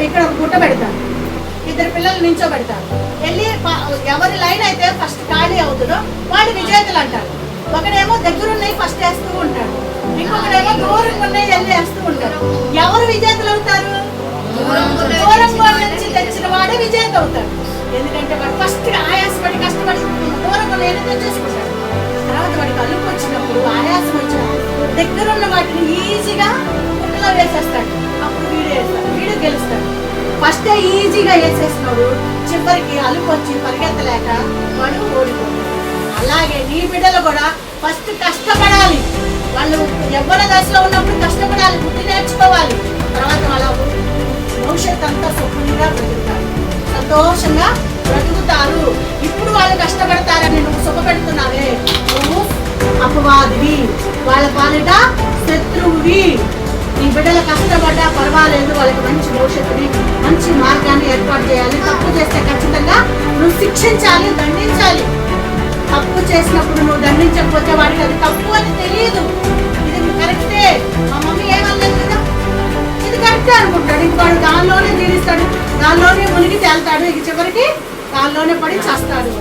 ఇక్కడ ఒక గుట్ట పెడతారు, ఇద్దరు పిల్లలు నించోబెడతారు. వెళ్ళి ఎవరి లైన్ అయితే ఫస్ట్ ఖాళీ అవుతుందో వాడు విజేతలు అంటారు. ఒకడేమో దగ్గరున్నాయి ఫస్ట్ వేస్తూ ఉంటాడు, ఇంకొకడేమో దూరంగా ఉన్నాయి వెళ్ళి వేస్తూ ఉంటారు. ఎవరు విజేతలు అవుతారు? దూరంగా నుంచి తెచ్చిన వాడే విజేత అవుతాడు. ఎందుకంటే వాడు ఫస్ట్ ఆయాసపడి కష్టపడి దూరంగా నేను తెచ్చేసుకుంటాడు. తర్వాత వాడికి అలుపు వచ్చినప్పుడు ఆయాసం వచ్చినప్పుడు దగ్గరున్న వాటిని ఈజీగా కుక్కలో వేసేస్తాడు. అప్పుడు వీడు వేస్తాడు, వీడు గెలుస్తాడు. ఫస్ట్ ఈజీగా వేసేసినాడు, చివరికి అలుపు వచ్చి పరిగెత్తలేక వాడు ఓడిపోతాడు. అలాగే నీ బిడ్డలు కూడా ఫస్ట్ కష్టపడాలి. వాళ్ళు యవ్వన దశలో ఉన్నప్పుడు కష్టపడాలి, బుద్ధి నేర్చుకోవాలి. తర్వాత వాళ్ళ భవిష్యత్ అంతా సుఖంగా బ్రతుకుతారు, సంతోషంగా బ్రతుకుతారు. ఇప్పుడు వాళ్ళు కష్టపడతారని నువ్వు సుఖపెడుతున్నావే, నువ్వు అపవాదివి, వాళ్ళ పాలిట శత్రువువి. నీ బిడ్డలు కష్టపడ్డా పర్వాలేదు, వాళ్ళకి మంచి భవిష్యత్తుని మంచి మార్గాన్ని ఏర్పాటు చేయాలి. తప్పు చేస్తే ఖచ్చితంగా నువ్వు శిక్షించాలి, దండించాలి. తప్పు చేసినప్పుడు నువ్వు దండించకపోతే వాడికి అది తప్పు అని తెలియదు. ఇది కరెక్టే, మా మమ్మీ ఏమనలేదు కదా, ఇది కరెక్టే అనుకుంటాడు. ఇంక వాడు దానిలోనే జీవిస్తాడు, దానిలోనే మునిగి తేలుతాడు, ఇక చివరికి దానిలోనే పడి చేస్తాడు.